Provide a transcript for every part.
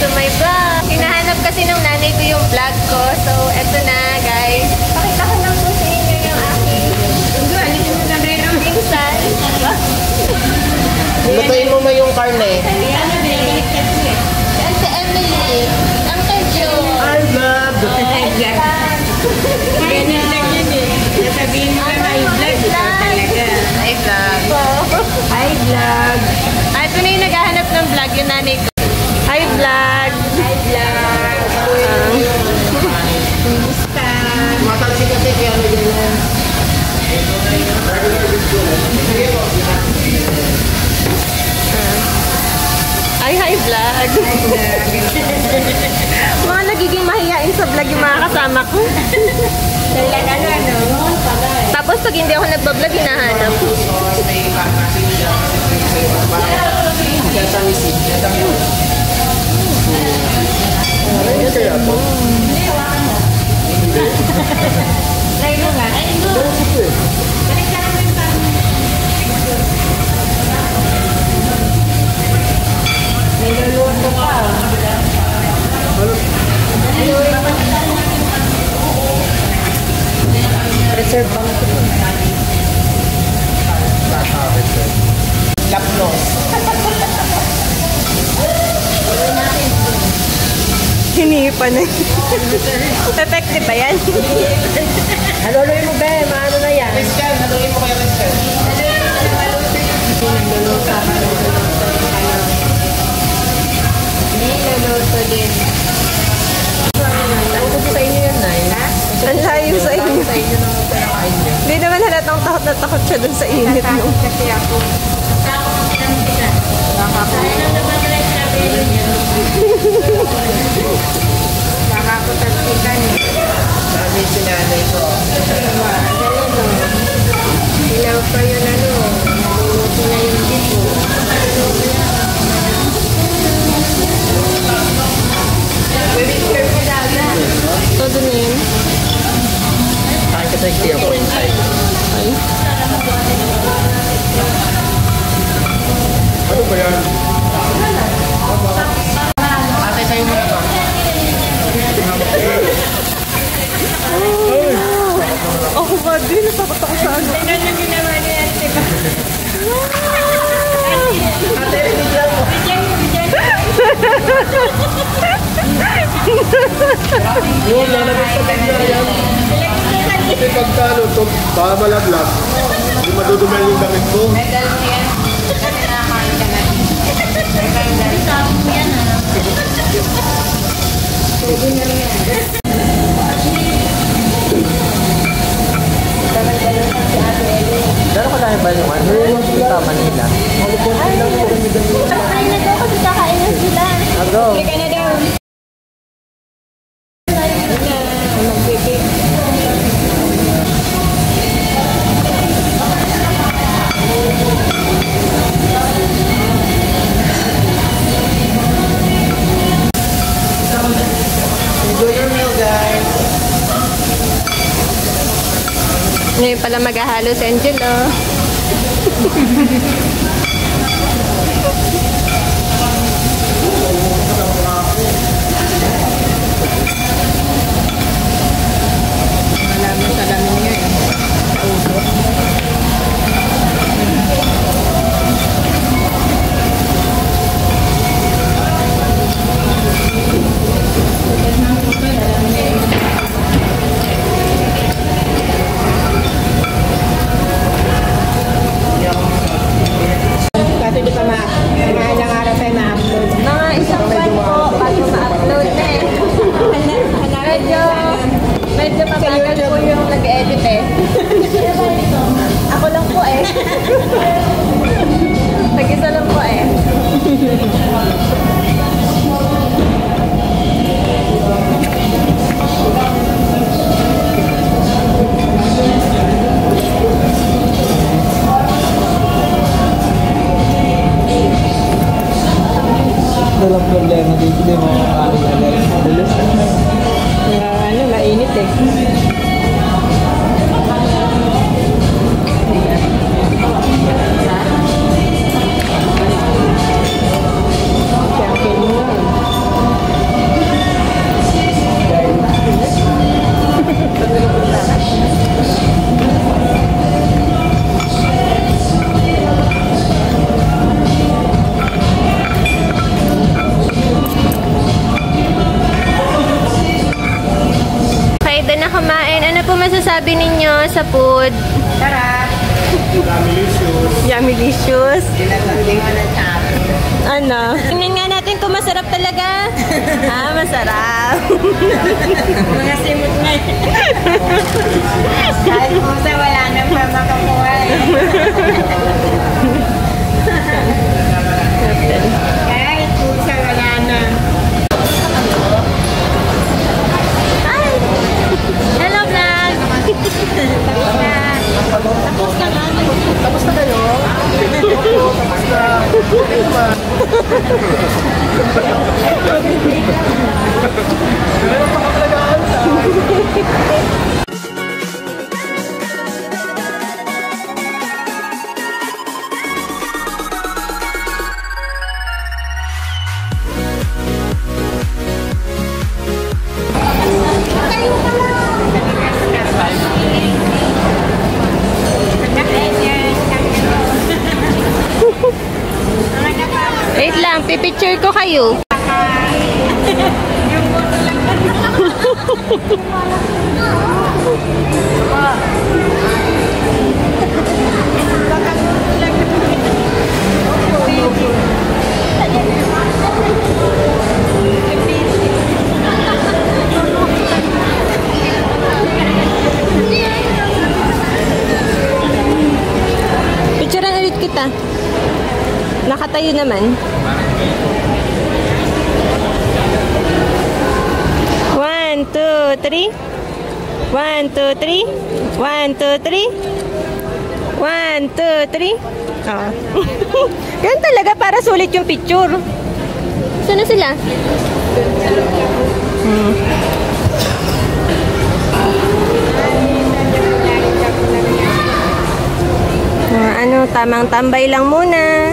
to my vlog. Hinahanap kasi ng nanay ko yung vlog ko. So, eto na guys. Pakita ko lang po sa inyo yung aking pinsan. Lutuin mo yung karne. Yan si Emily. Uncle Joe. Hi, vlog! Ganyan lang yun eh. Sasabihin mo na may vlog. Ito talaga. Hi, vlog. Hi, vlog. Ito na yung naghahanap ng vlog, yung nanay ko. Hi, vlog. Hi, vlog. Kumusta? Matalsik kasi kaya ano ganyan. Hi, vlog. Mga nagiging mahihain sa vlog yung mga kasama ko. Talaga na, no? Tapos pag hindi ako nagbablog, hinahanap. Try mo nga. Niluluto ka. Reserve pa natin. Lapnos. Hinihipan na. Effective ba yan? Haluloy mo ba? Maano na yan? Christian, haluin mo kaya Christian. Niluluto din. Ako sa inyo yan, Nay. Ang layo sa inyo. Sa inyo nung pinakain niyo. Hindi naman halatang takot na takot siya dun sa init. No? Kasi ako. Nakakutagsikan eh. Sabi si nanay ko. Ilaw pa yun ano. Naluluto na yung dito. Pwede ko daga. Todo na yun. Kain ka sa kaya po inside. Ay. Ano ba yan? Ate, sa'yo mo ito. Ako ba din? Natakot ako sa ano. Tingnan yung ginawa ni Ate ba? Ate, bigyan mo. Yun, lalabas sa bigla yan. Kasi pagkano ito, baka malaglag. Hindi madudumel yung damit mo. Medal mo yan. Kasi nakakain ka na. Pwede na rin yan. Gano'n ka dahil ba yung ano? Dito, Manila. Ay, nag-ako sa kakain na sila. Ano? Hindi ka na daw. Enjoy your meal, guys. Ngayon pala maghahalo si Angelo. Malaman sa lamin niya eh. Kasi di pa ma food. Tara! Yummy-licious. Hindi mo na sabi. Ano? Tingnan nga natin kung masarap talaga. Masarap. Mga simot na Kahit pusa, wala na pa makakuha. Kahit pusa, wala na. Hi! Hello, vlog! Tapos na nga. Tapos na kayo? Tapos na. Okay naman. Meron pa kapalagaan sa. Wait lang, pipicture ko kayo. Picturean ulit kita. Nakatayo naman. 1, 2, 3. 1, 2, 3. 1, 2, 3. 1, 2, 3. Oh. Ganun talaga para sulit yung picture. Saan na sila? Ano, tamang tambay lang muna.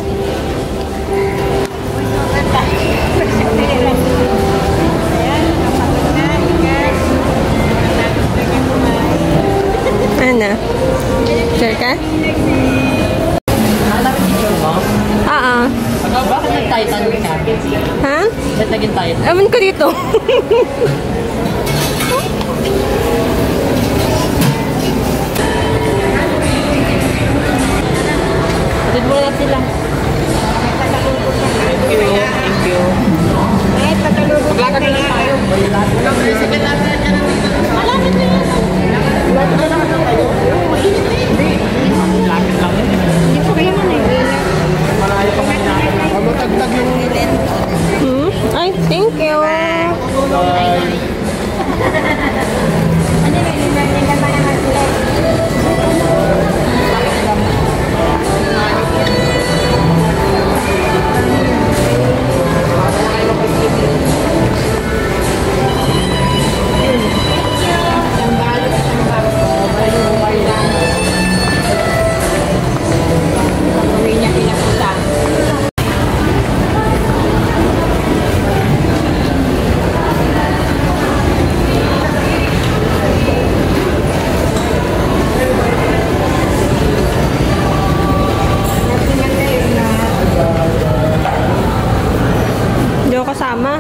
Ano? Sure ka? Oo. Bakit nag-Titan ka? Ha? Ba't naging Titan? Ewan ko dito. Atid mo na sila. Thank you. Thank you. Maglakad na lang tayo. Sige lang. Malapit na yan. Malapit na lang tayo. Malapit lang. Hindi ko kayo man eh. Malayo pa nga natin. Matagtag yung Ay, thank you. Ano na, hindi na ba naman sila? Hindi ako kasama.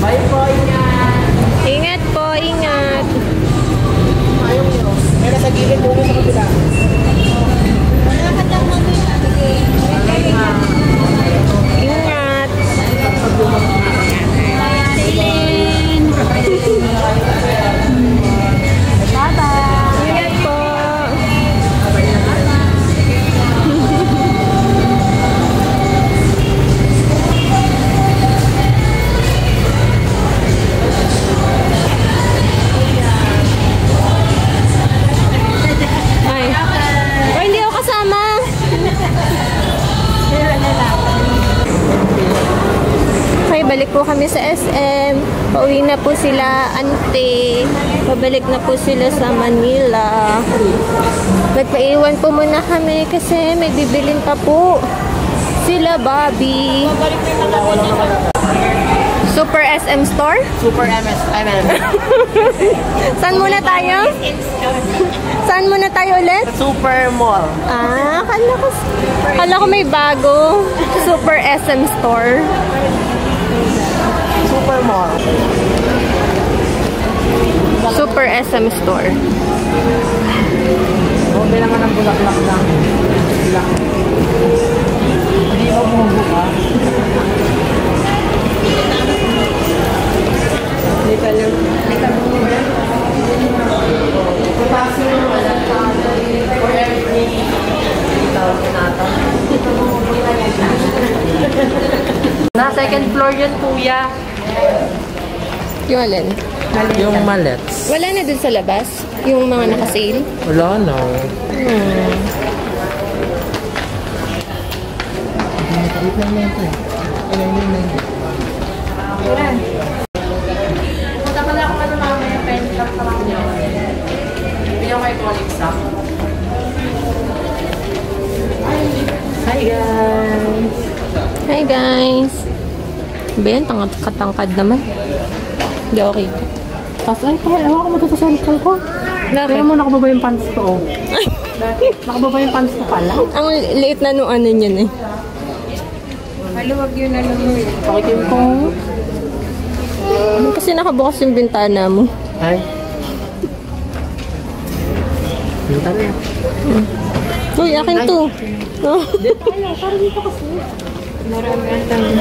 Bye po, ingat. Ingat po, ingat. Ayaw nyo. May nasa gilid mo sa kabila. Ingat. Ingat po. Ay. Oh, hindi ako kasama. Okay, balik po kami sa SM. Pauwi na po sila, ante. Pabalik na po sila sa Manila. Nagpaiwan po muna kami kasi may bibilin pa po sila, Bobby. Super SM Store? Super MS. I mean, Saan muna tayo? Saan muna tayo ulit? Super Mall. Ah, kala ko may bago. Super SM Store. Super Mall. Super SM Store. Okay naman ang bulaklak lang. Hindi ba bumubuka? Hindi ka lang. Hindi ka bumubuka. Na second floor yun, kuya. Yung alin? Yung mallets. Wala na dun sa labas? Yung mga nakasale? Wala na. Punta pala ako ano mamaya, pen shop pa lang niya. Hindi ako kay Colleague Stock. Hi guys! Hi guys! Ba yan? Katangkad naman. Hindi okay. Tapos ay, ewan ko matutusalikal ko. Kaya mo nakababa yung pants ko. Nakababa yung pants ko pala. Ang liit na nung ano niyan eh. Maluwag yun ano mo eh. Pakitin ko. Kasi nakabukas yung bintana mo. Ay. Punta na yan. Uy, akin to. Oh. Marami ang tanong.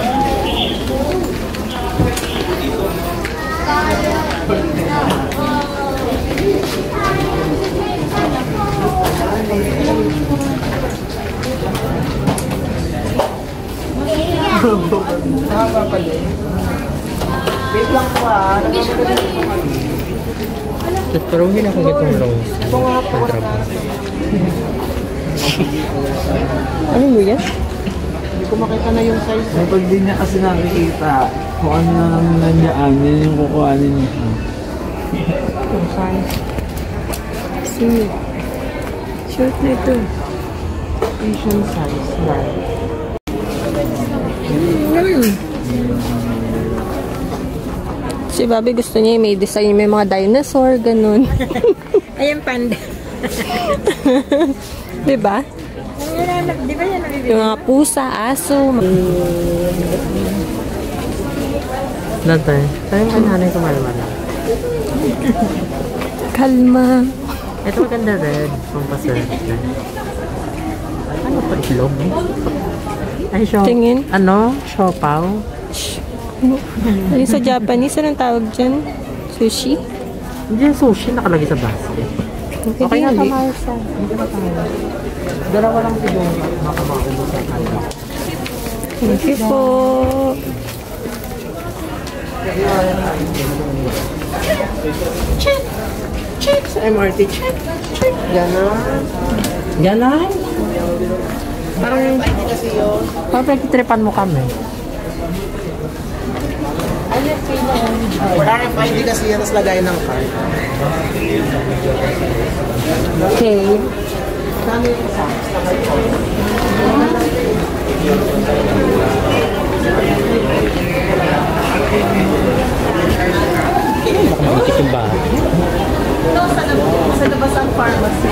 Wait lang po ah. Pero hindi na akong itong long. Ano mo yan? Hindi ko makita na yung size. Kapag di niya kasi nakikita kung ano na lang nandiyan, yun yung kukuhanin niya. Yung size. Sige. Short na ito. Asian size. Si Bobby gusto niya may design, may mga dinosaur, ganun. Ayan, panda. Diba? Di ba yan nabibili? Yung mga pusa, aso. Natay. Tayo yung kananay ko malamala. Kalma. Ito maganda red. Pampaswerte. Ano pa itlog? Ay, show. Tingin. Ano? Siopaw? Yung sa Japanese, anong tawag dyan? Sushi? Hindi yung sushi nakalagay sa basket. Okay na tayo sa. Hindi na tayo. Dalawa lang siguro makamakulo sa kanila. Thank you po. Check! Check! Sa MRT. Check! Check! Ganon. Ganon? Parang pagkitripan mo kami. RFID kasi yan, tapos lagay ng card. Okay. Makitik yung bahay. Sa labas ang pharmacy.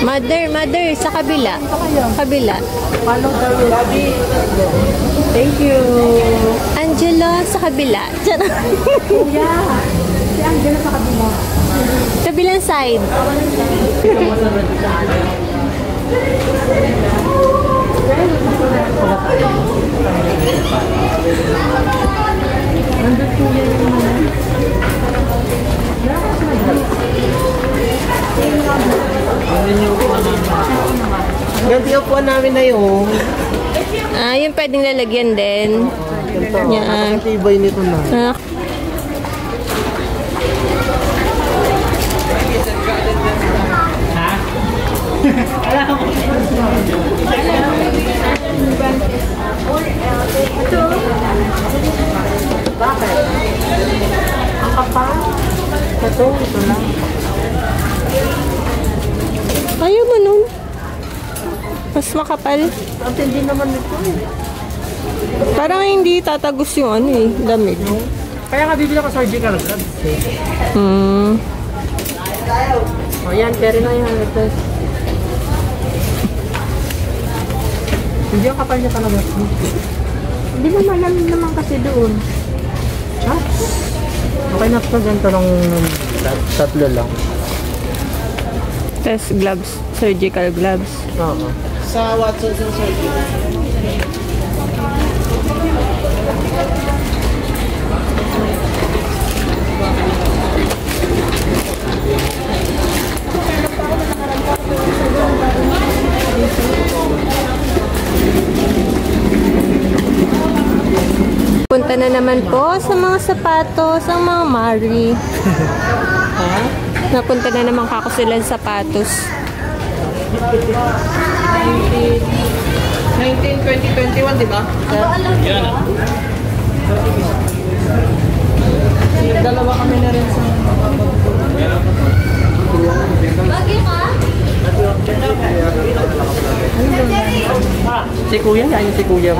Mother, sa kabila. Kabila. Follow the rule. Thank you. Angela, sa kabila. Kuya. Si Angela sa kabila. Kabilang side. Nandun po yan yung mga. Ganti yung upuan namin na yun. Ah, yung pwedeng lalagyan din. Yan. Tibay nito na. Ah, Bakit? Ang kapal. Ito lang. ayaw mo nun. Mas makapal. Ang tindi naman nito eh. Parang hindi tatagos yung ano eh, lamig. Kaya nga bibili ako surgical gloves eh. O yan, carry na yan. Ito. Hindi ang kapal niya talaga. Hindi mo malamig naman kasi doon. Chats. Okay na po, ganito lang tatlo lang. Tapos gloves, surgical gloves. Oo. Sa Watson's yung surgical. Punta na naman po sa mga sapatos, ang mga Mari. Napunta na naman kako sila sa sapatos. 2021, di ba? Yan ah. Dalawa kami na rin sa si Kuya, yan si Kuya.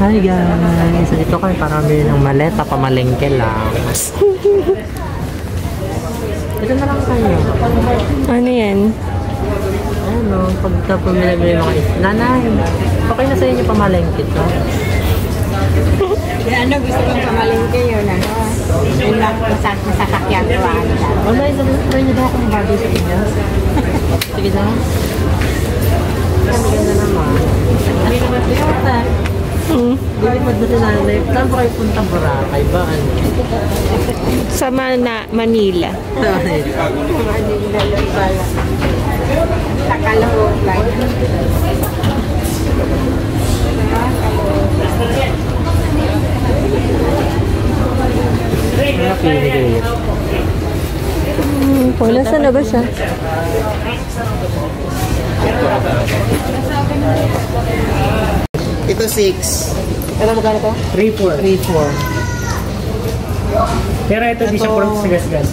Hi guys! Ito kami parami ng maleta, pamalengke lang. Ito na lang kayo. Ano yan? Ano, pagka pumili mo kayo. Nanay, okay na sa inyo pamalengke to? Ano gusto kong pamalingke yun, ano? Yun lang kung saan masasakyan ko. Wala, try nyo daw akong bagay sa inyo. Sige na. Ang ganda naman. Hindi naman pinata. Hindi mo doon na nanay. Saan ba kayo punta Boracay ba? Ano? Sa Manila. Sa Kalahog lang. Wala, saan na ba siya? Ito 6. Ano magkano to? 3-4. 3-4. Pero ito di siya puro sigas-gas.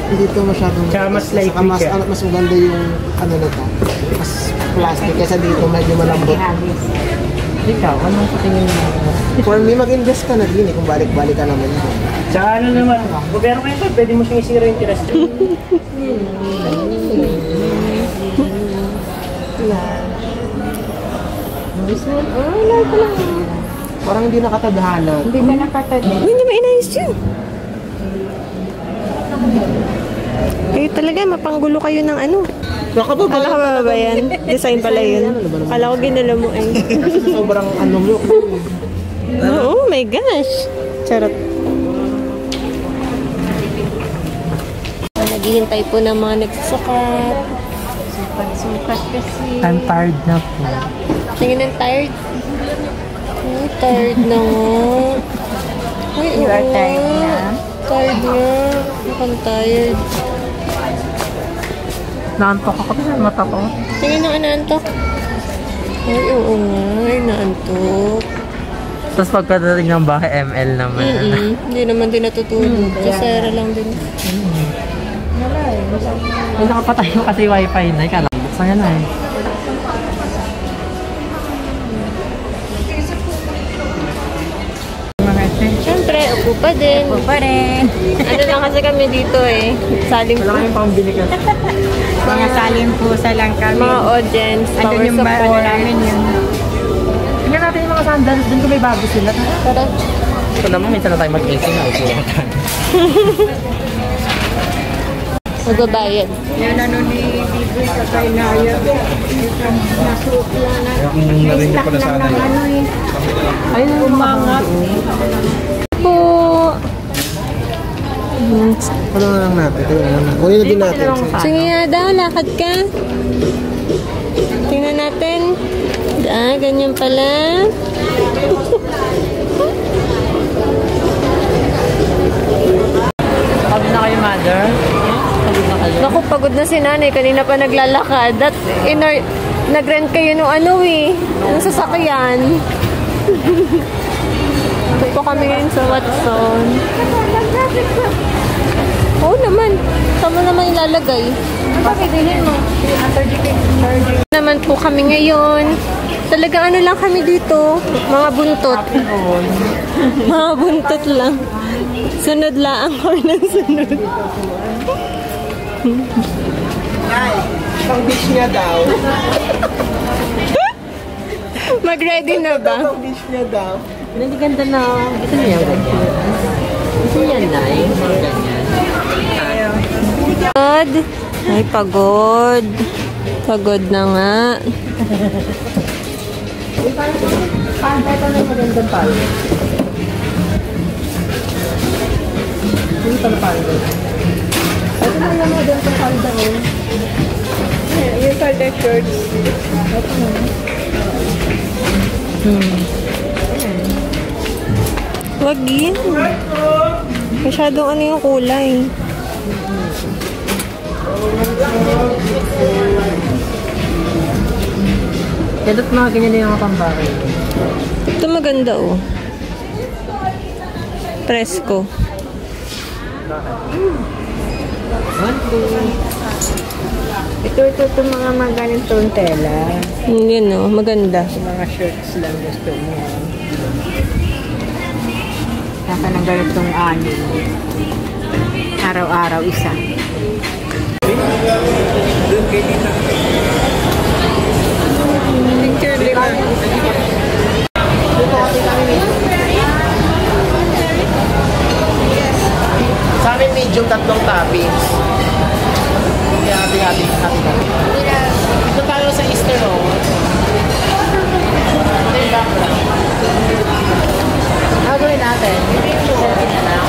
Hindi to masyadong Tsaka mas light mas, siya. mas maganda yung ano nito. Mas plastic kaysa dito medyo malambot. Ikaw, anong tingin mo? For me, mag-invest ka na din kung balik-balik ka naman. Tsaka ano naman, gobyerno ngayon pa, pwede mo siyang isira yung tiras. Parang hindi nakatadhana. Hindi ka nakatad. Uy, hindi ba inayos yun? Kayo talaga, mapanggulo kayo ng ano. Kala ka ba yan? Design pala yun. Kala ko ginala mo eh. Sobrang ano mo. Oh my gosh. Charot. Naghihintay po ng mga nagsusukat. Sukat kasi. I'm tired na po. Tingin ng tired. Ay, tired na nga. Ay, You are tired na? Tired nga. Mukhang tired. Naantok ako sa mata ko. Tingin na naantok. Ay, oo nga. Ay, naantok. Tapos pagkadating ng bahay, ML naman. Hindi naman din natutulog. Kasera lang din. Ay, nakapatay mo kasi wifi na. Kala, buksan yan na eh. Siyempre, upo pa din. Upo pa rin. Ano lang kasi kami dito eh. Saling Wala kayong pambili ka. Mga salimpusa lang kami. mga audience, Ano power yung ano support. namin yun? Tingnan natin yung mga sandals. Doon ko may bago sila. Tara. Ito naman, minsan na tayo mag-AC na. Magbabayad. Yan ano ni Bibi sa Kainaya. Nasukla na. Narinig ko na Stock sana lang ng yun. ano eh. Ay, umangat. Po. Ano na lang natin? Ito yung kunin na din natin. Sige nga daw, lakad ka. Tingnan natin. Ah, ganyan pala. Pagod na kayo, mother? Pagod na kayo? Naku, pagod na si nanay. Kanina pa naglalakad. At nag-rent kayo nung ano eh. Nung sasakyan. Ito po kami ngayon sa Watson. Oo naman. Saan mo naman ilalagay? Bakit din mo? Naman po kami ngayon. Talaga ano lang kami dito. Mga buntot. Mga buntot lang. Sunod lang or ng sunod. Pang beach niya daw. Mag-ready na ba? Dish niya daw. Hindi ganda na. Gusto niya ganyan. Gusto niya na ganyan. Pagod. Ay, pagod. Pagod na nga. Panda ito na yung magandang panda. Hindi pala panda. Ito na yung magandang panda mo. Yung pala shorts. Wag yun. Masyadong ano yung kulay. Kaya mga ganyan na yung pambari. Ito maganda oh. Presko. Ito mga ganitong tela. Hindi no, maganda. Mga shorts lang gusto mo. Saka ng ganitong anin. Araw-araw isa. Picture lima. Sa amin medium 3 toppings. Kaya hati-hati. Ito tayo sa Easter roll. Ito yung background. Gagawin natin. Serving na lang.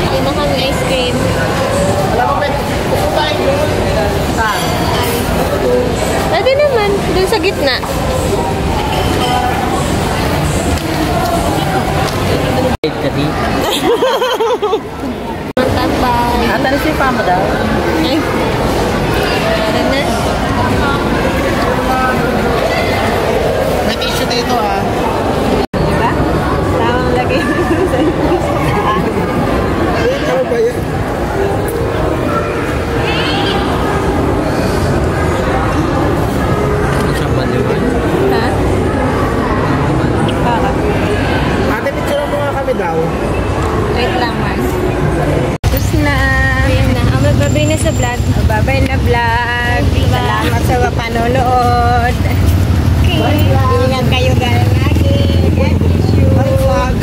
Hindi na kami ice cream. Alam mo, pwede pupuntahin doon. Saan? Pwede naman, dun sa gitna. Wait ka di. Tatay. Ata si Pama daw. Ay. Meron na. May tissue dito ah. Diba? Tamang lagay. Ano ba yan? Ha? Para. Ate, picture mo nga kami daw. Wait lang, Mars. Tapos na. Ayan na. Ang magbabay na sa vlog. Babay na vlog. Diba? Salamat sa panonood. Okay. Ingat kayo galing lagi. Vlog.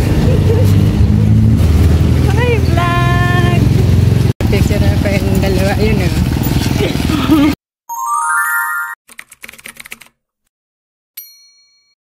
Bye vlog. Picture na pa yung dalawa yun.